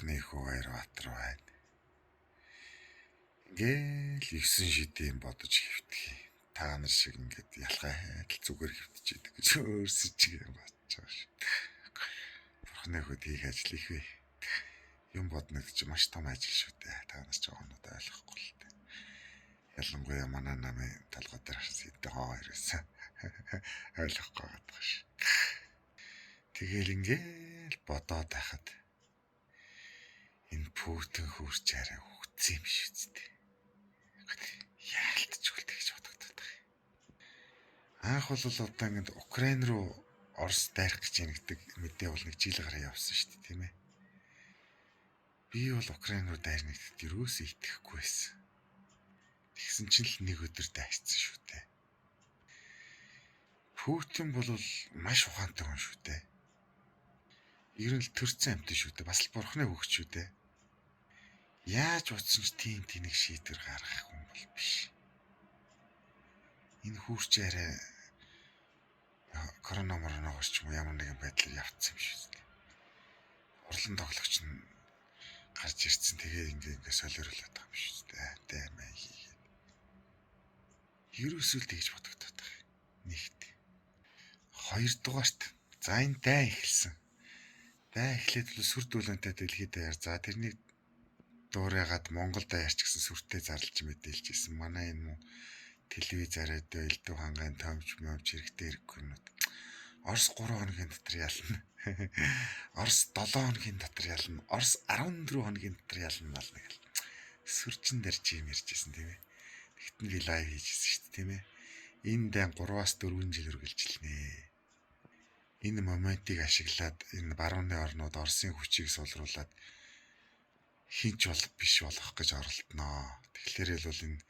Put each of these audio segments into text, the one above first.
Бурхны хүү Баярбаатар байна. Ингээл 9 шидийн бодож хэвтгэе. Та нар шиг ингээд ялхай хайдал зүгээр хэвтчихийдэг гэж өөрсөж юм бодож байгаа шүү. Бурхны хүүд хийх ажил их вэ. Юм бодно гэж маш том ажил шүү дээ. Та нар ч онод ойлгохгүй л дээ. Ялангуяа манай намын толгой дээр харсан хоёроос ойлгохгүй байгаа шүү. Тэгэл ингээл бодоод байхад энэ Путин хурж арай үгцсэн юм шүү дээ. Яалтчгүй тэгж бодогдоод байгаа. Анх бол одоо ингээд Украин руу Орос дайрах гэж нэгдэг мэдээ бол нэг жил гараа явсан шүү дээ, тийм ээ. Би бол Украин руу дайрна гэдэгт юусоо итгэхгүй байсан. Тэгсэн чинь л нэг өдөр дайрцсан шүү дээ. Путин бол маш ухаантай хүн шүү дээ. Ер нь л төрсэн амт шүү дээ. Бас л Бурхны хөгч шүү дээ. Яаж утсан ч тийм тэнэг шийдвэр гаргах хүн бол биш. Энэ хурж арай коронавирус ч юм ямар нэгэн байдлаар явцсан юм шүү дээ. Урлан тоглогч нь гарч ирсэн тэгээ ингээ солиорлоод байгаа юм шүү дээ. Даймаа хийгээд. Ерөөсөө л тэгж бодогдоод байгаа. Нэгт. Хоёрдугаарт за энэ дай эхэлсэн. Дай эхлээд л сүр дүүлэнтэй дэлхийд даяар за тэрний дуурайгаад Монгол даяарч гэсэн сүртэй зарлж мэдээлж ирсэн. Манай энэ телевизээрээ элдв хангайн томч хэрэгтэй хэрэггүйнүүд. Орос 3 хоногийн дотор ялна. Орос 7 хоногийн дотор ялна. Орос 14 хоногийн дотор ялна мал нэг л. Сүрчин дээр чим ярьжсэн тийм ээ. Тэгтэн би лайв хийжсэн шүү дээ тийм ээ. Энэ дан 3-аас 4 жил үргэлжилнэ. Энэ моментыг ашиглаад энэ барууны орнууд Оросын хүчийг сулруулад хинч бол биш болох гэж оролдоноо. Тэгэхээр л бол энэ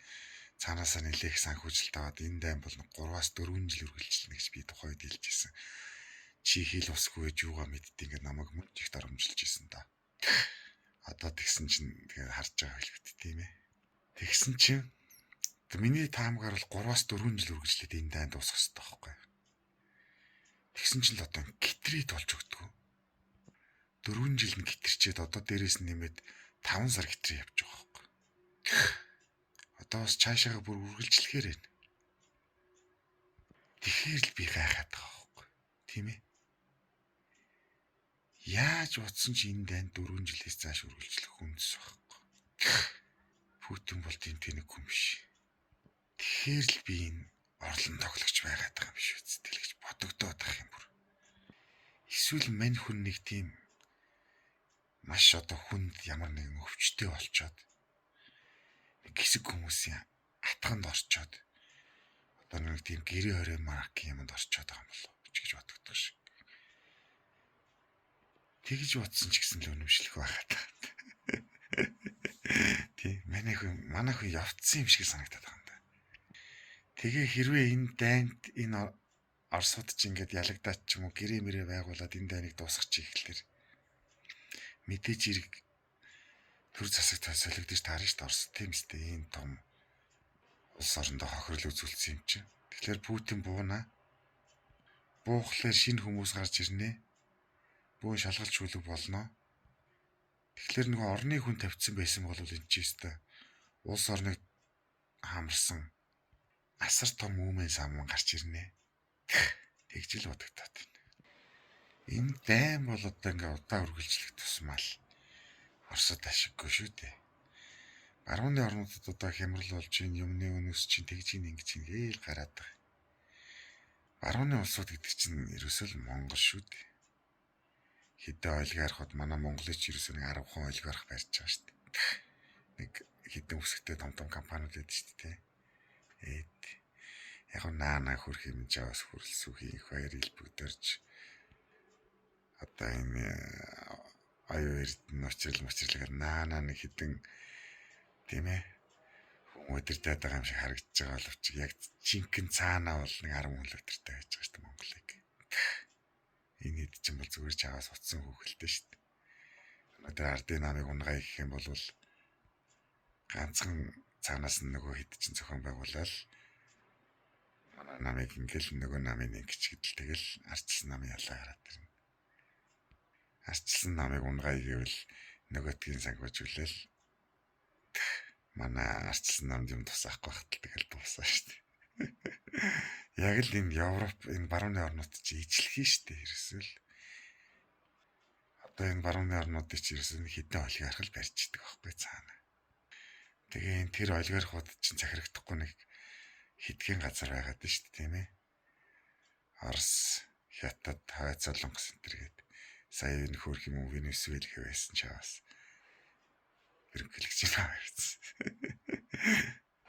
цаанаасаа нэлээх санхүүжилт аваад энэ дайм бол 3-аас 4 жил үргэлжилнэ гэж би тухайд хэлжсэн. Чи хэл усгүй гэж юугаа мэдтий ингээд намайг мөн ч их дарамжилж исэн да. Одоо тэгсэн чинь тэгээд харж байгаа хэлбэт тийм ээ. Тэгсэн чинь миний таамгаар бол 3-аас 4 жил үргэлжлээд энэ дайнд дуусах хэрэгтэй байхгүй. Тэгсэн чинь л одоо гитрийд болж өгдөг. 4 жил нь гитрчээд одоо дээрээс нь нэмээд 5 сар гитрий явж байгаа байхгүй. Одоо бас цаашаага бүр үргэлжлэхээр байна. Тэгэхээр л би гайхаад байгаа байхгүй. Тийм ээ. Яаж утсан ч энэ дайнд 4 жилээс цааш үргэлжлэх хүнс байхгүй. Путин бол тийм тэнэг хүн биш. Тэгэхээр л би энэ орлон тоглогч байгаад байгаа юм шүү дээ гэж бодогдоод байгаа юм бүр. Эсвэл мань хүн нэг тийм маш одоо хүнд ямар нэгэн өвчтэй болчоод хэсэг хүмүүсийн атганд орчоод одоо нэг тийм гэрээ хорой марк юмд орчоод байгаа юм болов ч гэж бодогдож шиг. Тэгж бодсон ч гэсэн л өнөмшлөх байхад. Тийм манай хүн явцсан юм шиг санагдаад байгаа юм да. Тэгээ хэрвээ энэ дайнд энэ Оросууд ч ингээд ялагдаад ч юм уу гэрээ мэрээ байгуулад энэ дайныг дуусгачих ихлээр мэдээж хэрэг төр засагт солигдож таарна шүү дээ Орос. Тийм үстэй энэ том улс орондоо хохирол үзүүлсэн юм чинь. Тэгэхээр Путин буунаа. Буухлаар шинэ хүмүүс гарч ирнэ. Бүүн шалгалж хүлэг болно. Тэгэхээр нөгөө орны хүн тавьсан байсан бол энэ ч өстой улс орныг хамарсан асар том үүмэн саман гарч ирнэ. Тэгж л бодогдоод байна. Энэ дайм бол одоо ингээ удаа үргэлжлэх тусмал Оросод ашиггүй шүү дээ. Барууны орнуудад одоо хямрал болж ийн юмны өнөөс чинь тэгж ингэж ингээл гараад байгаа. Барууны улсууд гэдэг чинь ерөөсөө л Монгол шүү дээ. Хэдэн олигархууд манай Монголыг ч ерөөсөө нэг 10% олигарх барьж байгаа шүү дээ. Нэг хэдэн үсгтэй том компаниуд байдаг шүү дээ. Яг наана хөрх юм жаас хөрөлсөхийн их баяр илбэгдэрч одоо энэ аюу эрдэнэ учралгаар наана нэг хэдэн тийм ээ өдөртөд байгаа юм шиг харагдаж байгаа боловч яг жинхэнэ цаанаа бол нэг 10 хүн л өдөртөд байж байгаа шүү дээ Монголыг. Энэ хэд ч юм бол зүгээр чаваас утсан хөөхөлтэй шүү дээ. Өнөөдөр ардын намыг унгай гэх юм бол ганцхан цаанаас нь нөгөө хэд ч зохион байгуулаад манай намыг ингээл нөгөө намын ингэж гэдэл тэгэл арчилсан намын ялаа гараад ирнэ. Арчилсан намыг унгай гэвэл нөгөөдгийн сангуужүүлэл манай арчилсан намд юм тусаахгүй хатал тэгэл дуусаа шүү дээ. Яг л энэ Европ энэ барууны орнууд чи ижлэхий шүү дээ ерөөсөө л. Одоо энэ барууны орнуудыг чи ерөөсөө хідэн олигарх барьж идэг байхгүй цаана. Тэгээ энэ тэр олигархууд чинь захирагдахгүй нэг хитгэн газар байгаад шүү дээ тийм ээ. Орос, Хятад, Хойд Солонгос энэ төргээд сая энэ хөөх юм уу Венесуэл гэвэсэн чаваас хэрэглэгч байна гэсэн.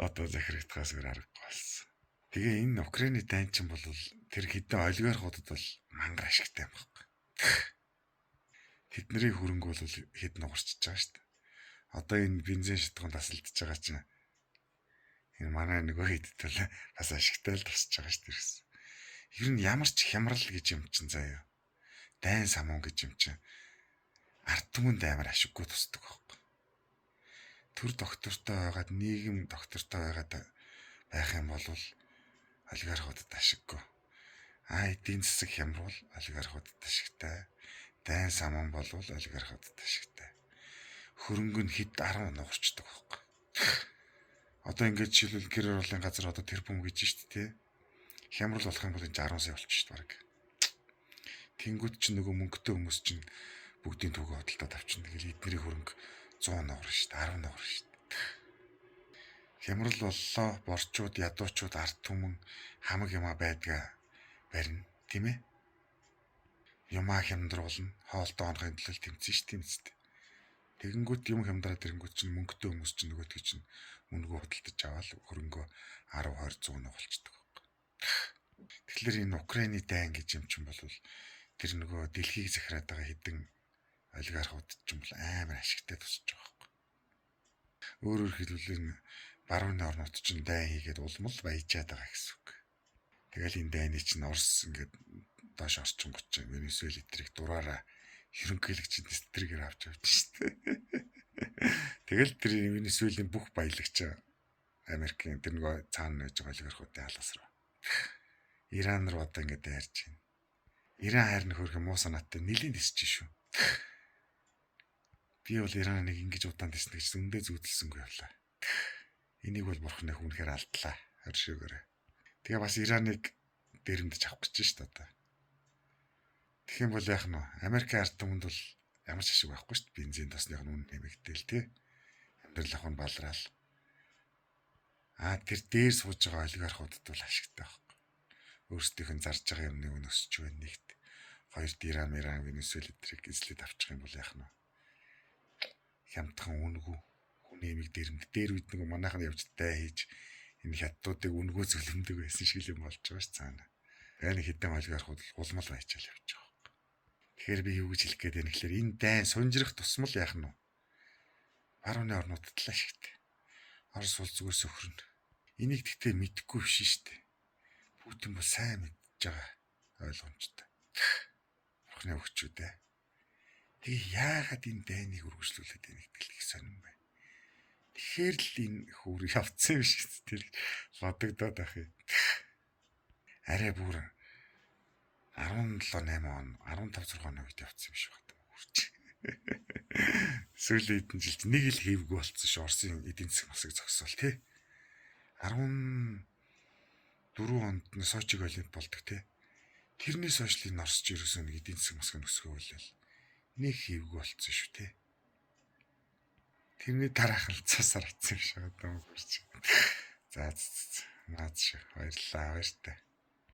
Одоо захирагдахаас өөр аргагүй болсон. Тэгээ энэ Украины дайн чинь бол тэр хідэн олигархуудад бол мангар ашигтай юм байна. Тэдний хөрөнгө бол хэд нугарчж байгаа шүү дээ. Одоо энэ бензин шатгуунд тасалдж байгаа чинь энэ манай нөгөө хэдд бол бас ашигтай л тусч байгаа шүү дээ. Ер нь ямар ч хямрал гэж юм чинь заяа. Дайн самун гэж юм чинь ард түмэнд амар ашиггүй тусдаг байхгүй. Төр доктортой байгаад нийгэм доктортой байгаад байх юм бол олигархуудад ашиггүй. Эдийн засаг хямруул олигархуудад ашигтай. Дайн самун бол олигархуудад ашигтай. Хөрөнгө нь хэд 10 нугарчдаг байхгүй. Одоо ингээд жишээлбэл гэр оролын газар одоо тэрбум гэж шүү дээ. Хямрал болох юм бол энэ 10 сая болчих шүү дээ. Тэнгүүд чинь нөгөө мөнгөтэй хүмүүс чинь бүгдийн төгөө хөдөлтөд авчихна. Тэгэл эдний хөрөнгө 100 нугар шүү дээ. 10 нугар шүү дээ. Хямрал боллоо, борчууд, ядуучууд, ард түмэн хамаг юма байдгаа барина, тийм ээ? Юмаа хямдруулна, хоолтой онохын төлөө тэмцэн ш тийм үстэй. Тэгэнгүүт юм хямдраад ирэнгүүт чинь мөнгөтэй хүмүүс чинь нөгөөдгөө чинь мөнгөө хөдөлтөж аваад хөрөнгөө 10 20 100 болчихдог байхгүй. Тэгэхээр энэ Украины дайн гэж юм чинь бол тэр нөгөө дэлхийг захираад байгаа хэдэн олигархууд ч юм бол амар ашигтай тусч байгаа байхгүй. Өөрөөр хэлбэл энэ барууны орнууд чинь дайн хийгээд улмал баяжаад байгаа гэсэн үг. Тэгэл энэ дайны чинь Орос ингээд доош орчингууд чинь Венесуэл эдрийг дураараа хөрөнгөлөгч дистригэр авч явж штэ. Тэгэл тэр Венесуэлийн бүх баялагч Америкийн тэр нөгөө цаана байж байгаа олигархуудын халаас руу. Иран руу одоо ингээд дайрч байна. Иран хайрны хөрх муу санаатай нэлийн тисч шүү. Би бол Ираныг ингэж удаан тиснэ гэж зөндөө зүйдэлсэнгүй явлаа. Энийг бол бурхны хүнхээр алдлаа. Оршигоорой. Тэгээ бас Ираныг дээрэмдэж авах гэж шүү дээ одоо. Тэгэх юм бол яах нь Америк ард түмэнд бол ямар ч ашиг байхгүй шүү дээ. Бензин тосных нь үн нэмэгдээл тий. Амьдрал ахуйн балраал. Тэр дээр сууж байгаа олигархуудад бол ашигтай байхгүй. Өөрсдийнх нь зарж байгаа юмны үн өсч байна нэгт. Хоёрт Иран, Венесуэл эдрийг эзлээд авчих юм бол яах нь хямдхан үнэгүй хүний эмийг дээр үед нэг манайхан явж дай хийж энэ хятадуудыг үнэгүй зөвлөмдөг байсан шиг юм болж байгаа ш цаана. Энэ хэдэн олигархууд улмал байчаал явж байгаа. Тэгэхээр би юу гэж хэлэх гээд байна гэхээр энэ дайн сунжрах тусмал яах нь барууны орнуудад л ашигтай. Орос улс зүгээр сөхрөн. Энийг тэгтээ мэдэхгүй биш штэ. Путин бол сайн мэдж байгаа ойлгомжтой. Бурхны өгчүүд ээ. Тэгээ яагаад энэ дайныг үргэлжлүүлээд байна гэдэг их сонирн байна. Тэгэхээр л энэ хөр явцсан юм шиг тэр лодогдоод ах юм. Арай бүр 17-8 он 15-6 оны үед явцсан юм шиг байна. Үрч. Сүүлийн хэдэн жилд нэг л хийвгүй болцсон ш Оросын эдийн засаг масыг зогсоол тий. 14 онд Сочиг олимп болдог тий. Тэрнээс хойш л Оросч ерөөсөө нэг эдийн засаг масыг өсгөө болол. Нэг хийвгүй болцсон шүү тий. Тэрний дараах л цасаар атсан юм шиг одоо хурж. За наац шиг баярлалаа баяртай.